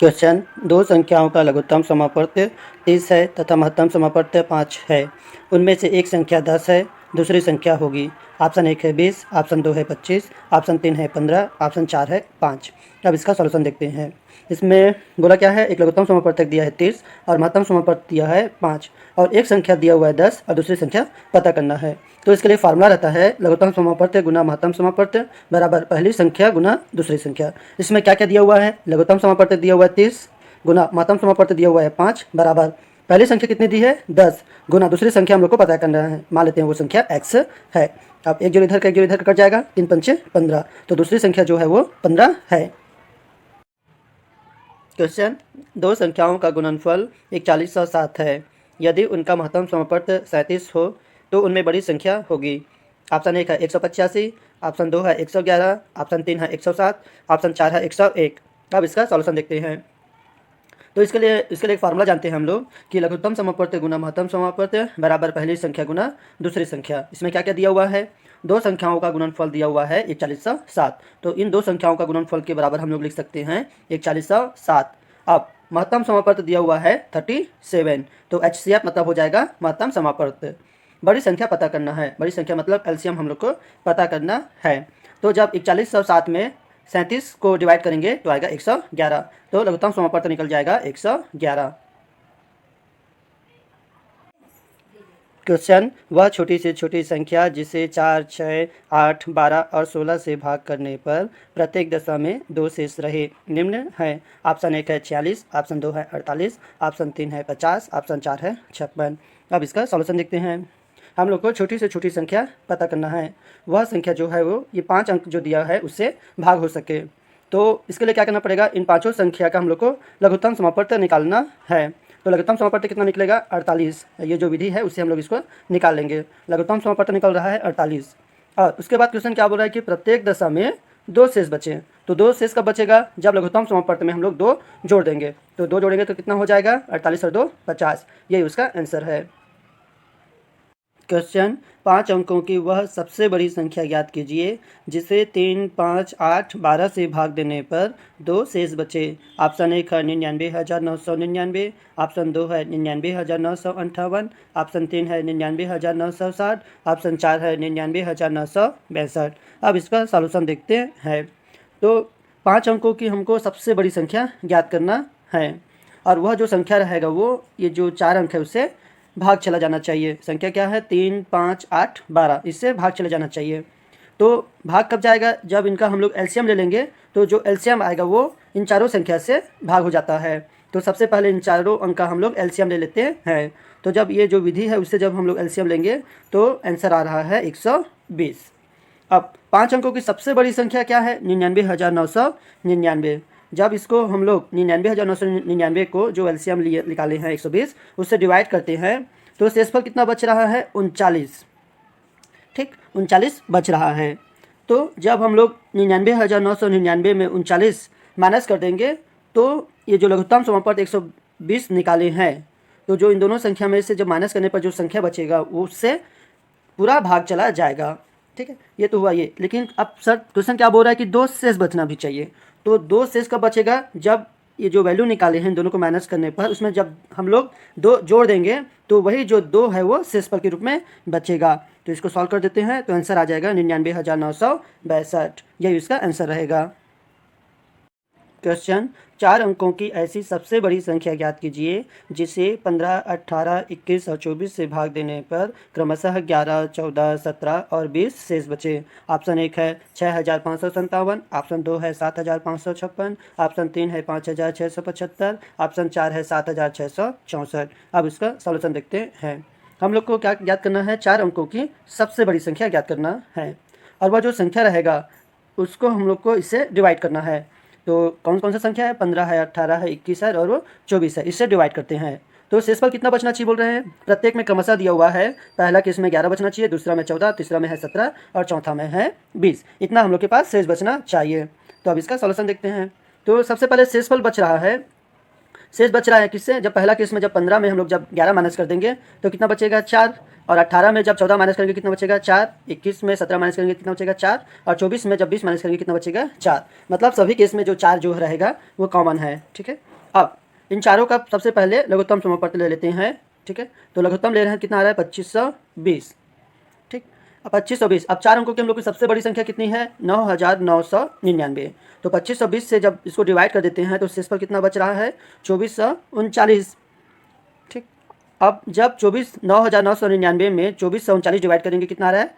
Question, दो संख्याओं का लघुत्तम समापवर्त्य 30 है तथा महत्तम समापवर्त्य 5 है। उनमें से एक संख्या 10 है, दूसरी संख्या होगी। ऑप्शन 1 है 20, ऑप्शन 2 है 25, ऑप्शन 3 है 15, ऑप्शन 4 है 5। अब इसका सॉल्यूशन देखते हैं। इसमें बोला क्या है, एक लघुत्तम समापवर्तक दिया है 30 और महत्तम समापवर्तक दिया है 5 और एक संख्या दिया हुआ है 10 और दूसरी संख्या पता करना है। तो इसके लिए फार्मूला रहता है लघुत्तम समापवर्त्य गुना महत्तम समापवर्त्य बराबर पहली संख्या गुना दूसरी संख्या। इसमें क्या क्या दिया हुआ है, लघुत्तम समापवर्त्य दिया हुआ है 30 गुना महत्तम समापवर्त्य दिया हुआ है 5 बराबर पहली संख्या कितनी दी है 10 गुना दूसरी संख्या हम लोग को पता करना है। मान लेते हैं वो संख्या x है। अब एक जोड़ इधर का एक जोड़ इधर का कट जाएगा, 3 पंचे 15, तो दूसरी संख्या जो है वो 15 है। क्वेश्चन, दो संख्याओं का गुणनफल 41 और 7 है। यदि उनका महत्तम समापवर्त्य 37 हो तो उनमें बड़ी संख्या होगी। ऑप्शन 1 है 185, ऑप्शन 2 है 111, ऑप्शन 3 है 107, ऑप्शन 4 है 101। अब इसका सॉल्यूशन देखते हैं। तो इसके लिए एक फार्मूला जानते हैं हम लोग कि लघुत्तम समापवर्त्य गुना महत्तम समापवर्त्य बराबर पहली संख्या गुना दूसरी संख्या। इसमें क्या क्या दिया हुआ है, दो संख्याओं का गुणनफल दिया हुआ है 4107, तो इन दो संख्याओं का गुणनफल के बराबर हम लोग लिख सकते हैं 4107। अब महत्तम समापवर्त्य दिया हुआ है 37, तो HCF मतलब हो जाएगा महत्तम समापवर्त्य। बड़ी संख्या पता करना है, बड़ी संख्या मतलब LCM हम लोग को पता करना है। तो जब 4107 में 37 को डिवाइड करेंगे तो आएगा 111, तो लघुत्तम समापवर्त्य निकल जाएगा 111। क्वेश्चन, वह छोटी से छोटी संख्या जिसे 4, 6, 8, 12 और 16 से भाग करने पर प्रत्येक दशा में 2 शेष रहे निम्न है। ऑप्शन 1 है 46, ऑप्शन 2 है 48, ऑप्शन 3 है 50, ऑप्शन 4 है 56। अब इसका सॉल्यूशन देखते हैं। हम लोग को छोटी से छोटी संख्या पता करना है, वह संख्या जो है वो ये 5 अंक जो दिया है उससे भाग हो सके। तो इसके लिए क्या करना पड़ेगा, इन पाँचों संख्या का हम लोग को लघुत्तम समापवर्त्य निकालना है। तो लघुत्तम समापवर्त्य कितना निकलेगा 48, ये जो विधि है उससे हम लोग इसको निकाल लेंगे। लघुत्तम समापवर्त्य निकल रहा है 48 और उसके बाद क्वेश्चन क्या बोल रहा है कि प्रत्येक दशा में 2 शेष बचे। तो 2 शेष कब बचेगा, जब लघुत्तम समापवर्त्य में हम लोग 2 जोड़ देंगे। तो 2 जोड़ेंगे तो कितना हो जाएगा 48 और 2 50, यही उसका आंसर है। क्वेश्चन, 5 अंकों की वह सबसे बड़ी संख्या ज्ञात कीजिए जिसे 3, 5, 8, 12 से भाग देने पर 2 शेष बचे। ऑप्शन 1 है 99,999, ऑप्शन 2 है 99,958, ऑप्शन 3 है 99,960, ऑप्शन 4 है 99,962। अब इसका सॉल्यूशन देखते हैं। तो 5 अंकों की हमको सबसे बड़ी संख्या ज्ञात करना है और वह जो संख्या रहेगा वो ये जो 4 अंक है उससे भाग चला जाना चाहिए। संख्या क्या है 3, 5, 8, 12, इससे भाग चला जाना चाहिए। तो भाग कब जाएगा, जब इनका हम लोग LCM ले लेंगे। तो जो LCM आएगा वो इन चारों संख्या से भाग हो जाता है। तो सबसे पहले इन चारों अंक का हम लोग LCM ले लेते हैं। तो जब ये जो विधि है उससे जब हम लोग LCM लेंगे तो आंसर आ रहा है 120। अब 5 अंकों की सबसे बड़ी संख्या क्या है 99,999। जब इसको हम लोग 99,999 को जो LCM लिए निकाले हैं 120 उससे डिवाइड करते हैं तो शेषफल कितना बच रहा है 39। ठीक, 39 बच रहा है। तो जब हम लोग 99,999 में 39 माइनस कर देंगे तो ये जो लघुत्तम समापवर्त्य 120 निकाले हैं, तो जो इन दोनों संख्या में से जब माइनस करने पर जो संख्या बचेगा उससे पूरा भाग चला जाएगा। ठीक है, ये तो हुआ ये। लेकिन अब सर क्वेश्चन क्या बोल रहा है कि 2 शेष बचना भी चाहिए। तो 2 शेष कब बचेगा, जब ये जो वैल्यू निकाले हैं दोनों को माइनस करने पर उसमें जब हम लोग 2 जोड़ देंगे तो वही जो 2 है वो शेषफल के रूप में बचेगा। तो इसको सॉल्व कर देते हैं तो आंसर आ जाएगा 99,962, यही इसका आंसर रहेगा। क्वेश्चन, 4 अंकों की ऐसी सबसे बड़ी संख्या ज्ञात कीजिए जिसे 15, 18, 21 और 24 से भाग देने पर क्रमशः 11, 14, 17 और 20 शेष बचे। ऑप्शन 1 है 6,557, ऑप्शन 2 है 7,556, ऑप्शन 3 है 5,675, ऑप्शन 4 है 7,664। अब इसका सॉल्यूशन देखते हैं। हम लोग को क्या ज्ञात करना है, 4 अंकों की सबसे बड़ी संख्या ज्ञात करना है और वह जो संख्या रहेगा उसको हम लोग को इससे डिवाइड करना है। तो कौन कौन सा संख्या है, 15 है, 18 है, 21 है और वो 24 है, इससे डिवाइड करते हैं। तो शेषफल कितना बचना चाहिए बोल रहे हैं, प्रत्येक में क्रमशः दिया हुआ है। पहला केस में 11 बचना चाहिए, दूसरा में 14, तीसरा में है 17 और चौथा में है 20। इतना हम लोग के पास शेष बचना चाहिए। तो अब इसका सॉल्यूशन देखते हैं। तो सबसे पहले शेषफल बच रहा है, शेष बच रहा है किससे, जब पहला केस में जब 15 में हम लोग जब 11 माइनस कर देंगे तो कितना बचेगा 4, और 18 में जब 14 माइनस करेंगे कितना बचेगा 4, 21 में 17 माइनस करेंगे कितना बचेगा 4, और 24 में जब 20 माइनस करेंगे कितना बचेगा 4। मतलब सभी केस में जो 4 जो रहेगा वो कॉमन है। ठीक है। अब इन चारों का सबसे पहले लघुत्तम समापत्ति ले लेते हैं। ठीक है, तो लघुत्तम ले रहे हैं, कितना आ रहा है 2520। ठीक, अब 2520, अब 4 अंकों की हम लोग की सबसे बड़ी संख्या कितनी है 9999। तो 2520 से जब इसको डिवाइड कर देते हैं तो शेषफल कितना बच रहा है 2439। ठीक, अब जब 9999 में 2439 डिवाइड करेंगे कितना आ रहा है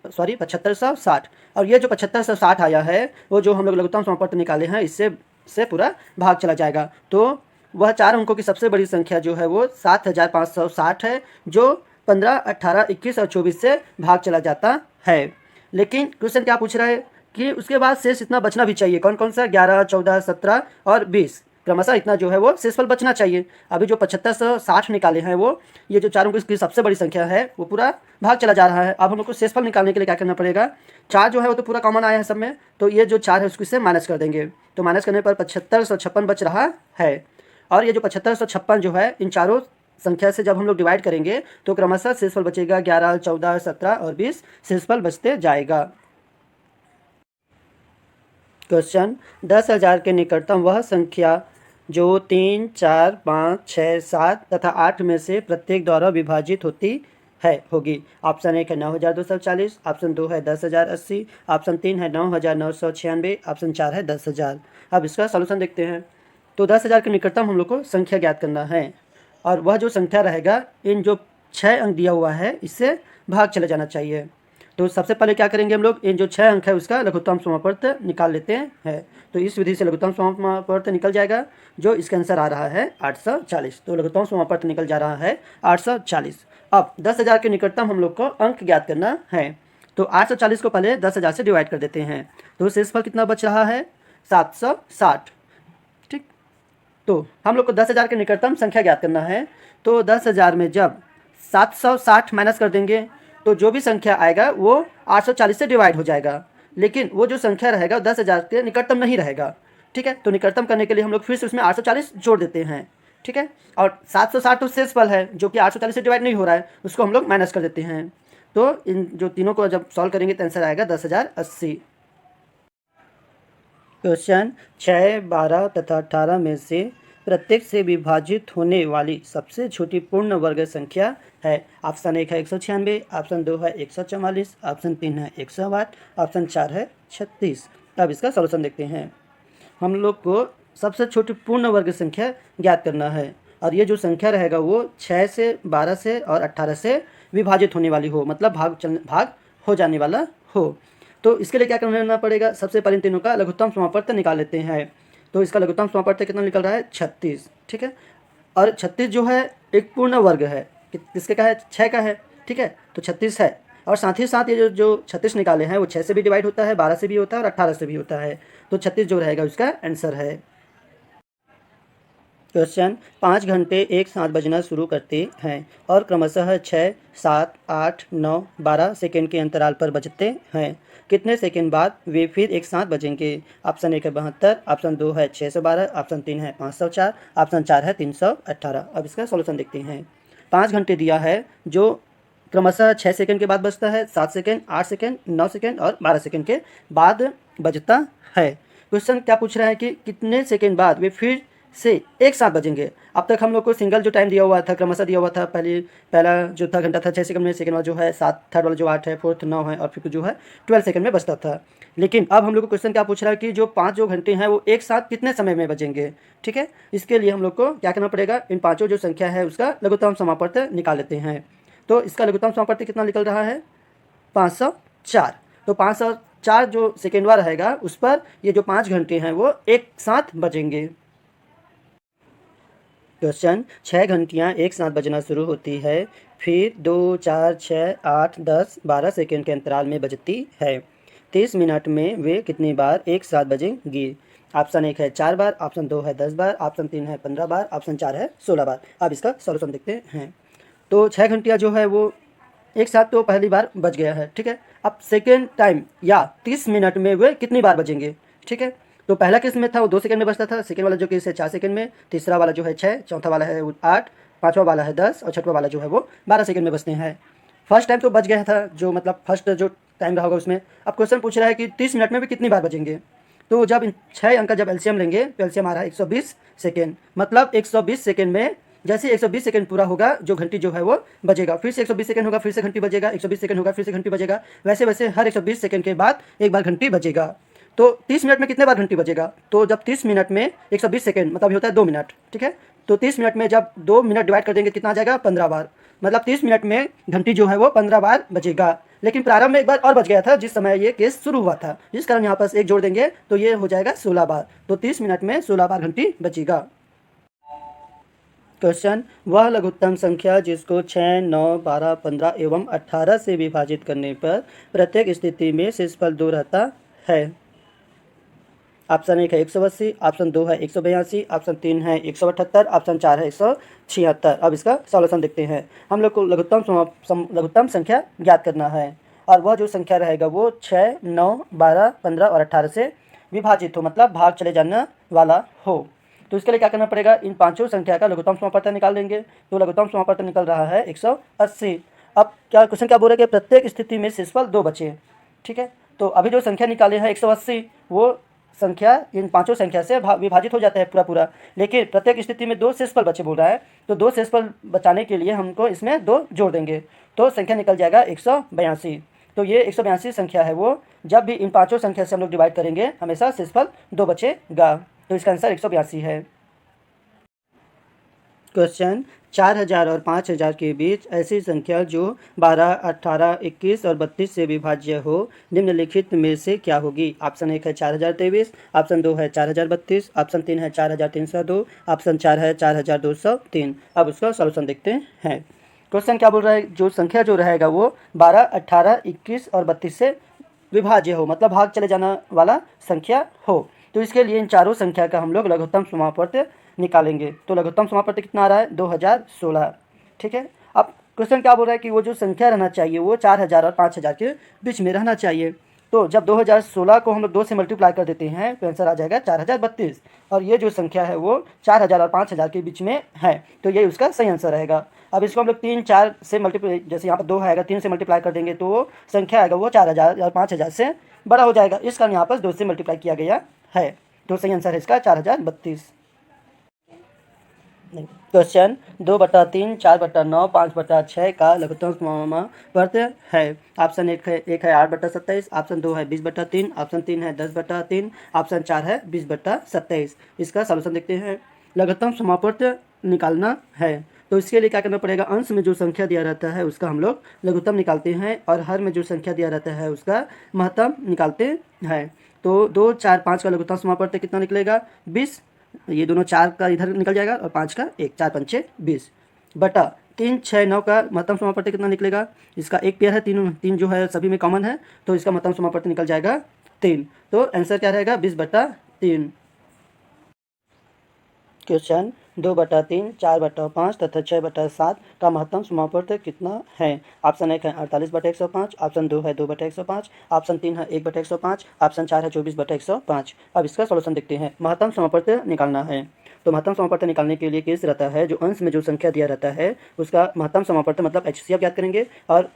7560। और ये जो 7560 आया है वो जो हम लोग लघुत्तम समापत्ति निकाले हैं इससे पूरा भाग चला जाएगा। तो वह 4 अंकों की सबसे बड़ी संख्या जो है वो 7560 है, जो 15, 18, 21 और 24 से भाग चला जाता है। लेकिन क्वेश्चन क्या पूछ रहा है कि उसके बाद शेष इतना बचना भी चाहिए। कौन कौन सा 11, 14, 17 और 20 क्रमशः इतना जो है वो शेषफल बचना चाहिए। अभी जो 7560 निकाले हैं वो ये जो 4 अंकों की सबसे बड़ी संख्या है वो पूरा भाग चला जा रहा है। अब हम लोग को शेषफल निकालने के लिए क्या करना पड़ेगा, 4 जो है वो तो पूरा कॉमन आया है सब में, तो ये जो 4 है उसको इससे माइनस कर देंगे। तो माइनस करने पर 7556 बच रहा है। और ये जो 7556 जो है इन चारों संख्या से जब हम लोग डिवाइड करेंगे तो क्रमशः शेषफल बचेगा 11, 14, 17 और 20 शेषफल बचते जाएगा। क्वेश्चन 10,000 के निकटतम वह संख्या जो 3, 4, 5, 6, 7 तथा 8 में से प्रत्येक द्वारा विभाजित होती है होगी। ऑप्शन 1 है 9240, ऑप्शन 2 है 10,080, ऑप्शन 3 है 9,996, ऑप्शन 4 है 10,000। अब इसका सॉल्यूशन देखते हैं। तो 10,000 के निकटतम हम लोग को संख्या ज्ञात करना है और वह जो संख्या रहेगा इन जो 6 अंक दिया हुआ है इससे भाग चले जाना चाहिए। तो सबसे पहले क्या करेंगे हम लोग इन जो 6 अंक है उसका लघुत्तम समापत्ति निकाल लेते हैं। तो इस विधि से लघुत्तम समापत्ति निकल जाएगा जो इसका आंसर आ रहा है 840। तो लघुत्तम समापत्ति निकल जा रहा है 840। अब 10,000 के निकटतम हम लोग को अंक ज्ञात करना है। तो 840 को पहले 10,000 से डिवाइड कर देते हैं तो शेषफल कितना बच रहा है 760। ठीक, तो हम लोग को 10,000 के निकटतम संख्या ज्ञात करना है। तो 10,000 में जब 760 माइनस कर देंगे तो जो भी संख्या आएगा वो 840 से डिवाइड हो जाएगा, लेकिन वो जो संख्या रहेगा 10,000 के निकटतम नहीं रहेगा। ठीक है, तो निकटतम करने के लिए हम लोग फिर से उसमें 840 जोड़ देते हैं। ठीक है, और 760 तो शेषफल है जो कि 840 से डिवाइड नहीं हो रहा है, उसको हम लोग माइनस कर देते हैं। तो इन जो तीनों को जब सॉल्व करेंगे तो आंसर आएगा 10,080। क्वेश्चन 6, 12 तथा 18 में से प्रत्येक से विभाजित होने वाली सबसे छोटी पूर्ण वर्ग संख्या है। ऑप्शन 1 है 196, ऑप्शन 2 है 144, ऑप्शन 3 है 108, ऑप्शन 4 है 36। अब इसका सॉल्यूशन देखते हैं। हम लोग को सबसे छोटी पूर्ण वर्ग संख्या ज्ञात करना है और ये जो संख्या रहेगा वो 6 से 12 से और 18 से विभाजित होने वाली हो, मतलब भाग हो जाने वाला हो। तो इसके लिए क्या करना पड़ेगा, सबसे पहले इन तीनों का लघुत्तम समापत्ति निकाल लेते हैं। तो इसका लघुत्तम समापत्ति कितना निकल रहा है 36। ठीक है, और 36 जो है एक पूर्ण वर्ग है, किसके का है 6 का है। ठीक है, तो 36 है और साथ ही साथ ये जो 36 निकाले हैं वो 6 से भी डिवाइड होता है, 12 से भी होता है और 18 से भी होता है। तो 36 जो रहेगा उसका आंसर है। क्वेश्चन 5 घंटे एक साथ बजना शुरू करते हैं और क्रमशः 6, 7, 8, 9, 12 सेकेंड के अंतराल पर बजते हैं। कितने सेकेंड बाद वे फिर एक साथ बजेंगे। ऑप्शन 1 है 72, ऑप्शन 2 है 612, ऑप्शन 3 है 504, ऑप्शन 4 है 318। अब इसका सॉल्यूशन देखते हैं। 5 घंटे दिया है जो क्रमशः 6 सेकेंड के बाद बजता है, 7 सेकेंड, 8 सेकेंड, 9 सेकेंड और 12 सेकेंड के बाद बजता है। क्वेश्चन क्या पूछ रहा है कि कितने सेकेंड बाद वे फिर से एक साथ बजेंगे। अब तक हम लोग को सिंगल जो टाइम दिया हुआ था क्रमशः दिया हुआ था, पहला जो था घंटा था 6 सेकंड में, सेकंड वाला जो है 7, थर्ड वाला जो 8 है, फोर्थ 9 है और फिर जो है 12 सेकंड में बजता था। लेकिन अब हम लोग को क्वेश्चन क्या पूछ रहा है कि जो 5 जो घंटे हैं वो एक साथ कितने समय में बजेंगे। ठीक है, इसके लिए हम लोग को क्या करना पड़ेगा, इन पाँचों जो संख्या है उसका लघुत्तम समापत्ति निकाल लेते हैं। तो इसका लघुत्तम समापत्ति कितना निकल रहा है 504। तो 504 जो सेकेंडवा रहेगा उस पर ये जो 5 घंटे हैं वो एक साथ बजेंगे। क्वेश्चन 6 घंटियाँ एक साथ बजना शुरू होती है, फिर 2, 4, 6, 8, 10, 12 सेकेंड के अंतराल में बजती है। 30 मिनट में वे कितनी बार एक साथ बजेंगी। ऑप्शन 1 है 4 बार, ऑप्शन 2 है 10 बार, ऑप्शन 3 है 15 बार, ऑप्शन 4 है 16 बार। अब इसका सॉल्यूशन देखते हैं। तो 6 घंटियाँ जो है वो एक साथ तो पहली बार बज गया है। ठीक है, अब सेकेंड टाइम या 30 मिनट में वे कितनी बार बजेंगे। ठीक है, तो पहला केस में था वो 2 सेकंड में बजता था, सेकंड वाला जो केस है 4 सेकंड में, तीसरा वाला जो है 6, चौथा वाला है वो 8, पाँचवा वाला है 10 और छठवा वाला जो है वो 12 सेकंड में बजते हैं। फर्स्ट टाइम तो बज गया था, जो मतलब फर्स्ट जो टाइम रहा होगा उसमें। अब क्वेश्चन पूछ रहा है कि 30 मिनट में भी कितनी बार बजेंगे। तो जब इन 6 अंक का जब एलसीएम लेंगे तो एलसीएम आ रहा है 120 सेकेंड। मतलब 120 सेकेंड में जैसे 120 सेकंड पूरा होगा जो घंटी जो है वो बजेगा, फिर से 120 सेकंड होगा, फिर से घंटी बजेगा, 120 सेकंड होगा, फिर से घंटी बजेगा, वैसे वैसे हर 120 सेकंड के बाद एक बार घंटी बजेगा। तो 30 मिनट में कितने बार घंटी बजेगा? तो जब 30 मिनट में 120 सेकंड मतलब होता है 2 मिनट, ठीक है। तो 30 मिनट में जब 2 मिनट डिवाइड कर देंगे कितना आ जाएगा? 15 बार। मतलब 30 मिनट में घंटी जो है वो 15 बार बजेगा। लेकिन प्रारंभ में एक बार और बज गया था जिस समय ये केस शुरू हुआ था, जिस कारण यहाँ पर एक जोड़ देंगे तो ये हो जाएगा 16 बार। तो 30 मिनट में 16 बार घंटी बजेगा। क्वेश्चन, वह लघुत्तम संख्या जिसको 6, 9, 12, 15 एवं 18 से विभाजित करने पर प्रत्येक स्थिति में शेषफल 2 रहता है। ऑप्शन 1 है 180, ऑप्शन 2 है 182, ऑप्शन 3 है 178, ऑप्शन 4 है 176। अब इसका सॉल्यूशन देखते हैं। हम लोग को लघुत्तम संख्या ज्ञात करना है और वह जो संख्या रहेगा वो 6, 9, 12, 15 और 18 से विभाजित हो, मतलब भाग चले जाने वाला हो। तो इसके लिए क्या करना पड़ेगा? इन पांचों संख्या का लघुत्तम समापवर्तन निकाल देंगे। तो लघुत्तम समापवर्तन निकल रहा है 180। अब क्या क्वेश्चन क्या बोल रहा है कि प्रत्येक स्थिति में शेषफल 2 बचे, ठीक है। तो अभी जो संख्या निकाले हैं 180, वो संख्या इन पांचों संख्या से विभाजित हो जाता है पूरा, लेकिन प्रत्येक स्थिति में 2 शेषफल बचे बोल रहा है। तो 2 शेषफल बचाने के लिए हमको इसमें 2 जोड़ देंगे तो संख्या निकल जाएगा 182। तो ये 182 संख्या है वो, जब भी इन पांचों संख्या से हम लोग डिवाइड करेंगे हमेशा शेषफल 2 बचेगा। तो इसका आंसर 182 है। क्वेश्चन, 4000 और 5000 के बीच ऐसी संख्या जो 12, 18, 21 और 32 से विभाज्य हो निम्नलिखित में से क्या होगी? ऑप्शन 1 है 4023, ऑप्शन 2 है 4032, ऑप्शन 3 है 4302, ऑप्शन 4 है 4203। अब उसका सॉल्यूशन देखते हैं। क्वेश्चन क्या बोल रहा है? जो संख्या जो रहेगा वो 12, 18, 21 और 32 से विभाज्य हो, मतलब भाग चले जाने वाला संख्या हो। तो इसके लिए इन चारों संख्या का हम लोग लघुत्तम समापवर्त निकालेंगे। तो लघुत्तम समापवर्त कितना आ रहा है? 2016, ठीक है। अब क्वेश्चन क्या बोल रहा है कि वो जो संख्या रहना चाहिए वो 4000 और 5000 के बीच में रहना चाहिए। तो जब 2016 को हम लोग 2 से मल्टीप्लाई कर देते हैं तो आंसर आ जाएगा 4032, और ये जो संख्या है वो 4000 और 5000 के बीच में है, तो ये उसका सही आंसर रहेगा। अब इसको हम लोग 3, 4 से मल्टीप्लाई, जैसे यहाँ पर 2 आएगा, 3 से मल्टीप्लाई कर देंगे तो वो संख्या आएगा वो 4000 और 5000 से बड़ा हो जाएगा, इस कारण यहाँ पर 2 से मल्टीप्लाई किया गया है। तो सही आंसर है इसका 4032। क्वेश्चन, 2/3, 4/9, 5/6 का लघुत्तम समापवर्त है। ऑप्शन 1 है 8/27, ऑप्शन 2 है 20/3, ऑप्शन 3 है 10/3, ऑप्शन 4 है 20/27। इसका सॉल्यूशन देखते हैं। लघुत्तम समापवर्त निकालना है तो इसके लिए क्या करना पड़ेगा? अंश में जो संख्या दिया रहता है उसका हम लोग लघुत्तम निकालते हैं और हर में जो संख्या दिया रहता है उसका महत्तम निकालते हैं। तो 2, 4, 5 का लघुत्तम समापवर्त कितना निकलेगा? 20। ये दोनों 4 का इधर निकल जाएगा और 5 का 1, 4 पंचे 20 बटा 3, 6, 9 का महत्तम समापवर्त कितना निकलेगा? इसका एक पेयर है, 3 जो है सभी में कॉमन है, तो इसका महत्तम समापवर्त निकल जाएगा 3। तो आंसर क्या रहेगा? 20/3। क्वेश्चन, 2/3, 4/5 तथा 6/7 का महत्तम समापवर्त कितना है? ऑप्शन 1 है 48/105, ऑप्शन 2 है 2/105, ऑप्शन 3 है 1/105, ऑप्शन 4 है 24/105। अब इसका सॉल्यूशन देखते हैं। महत्तम समापवर्त निकालना है तो महत्तम समापवर्त निकालने के लिए केस रहता है जो अंश में जो संख्या दिया रहता है उसका महत्तम समापवर्त मतलब HCF ज्ञात करेंगे, और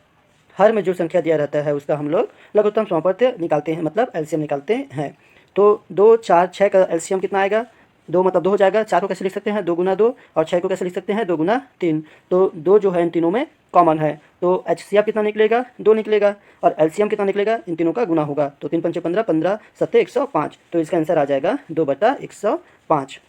हर में जो संख्या दिया रहता है उसका हम लोग लघुत्तम समापवर्त निकालते हैं, मतलब LCM निकालते हैं। तो 2, 4, 6 का LCM कितना आएगा? 2 मतलब 2 हो जाएगा। 4 को कैसे लिख सकते हैं? 2 गुना 2, और 6 को कैसे लिख सकते हैं? 2 गुना 3। तो 2 जो है इन तीनों में कॉमन है, तो HCF कितना निकलेगा? 2 निकलेगा, और LCM कितना निकलेगा? इन तीनों का गुना होगा, तो 3 पंचे 15, 15 सत्ते 105। तो इसका आंसर आ जाएगा 2/105।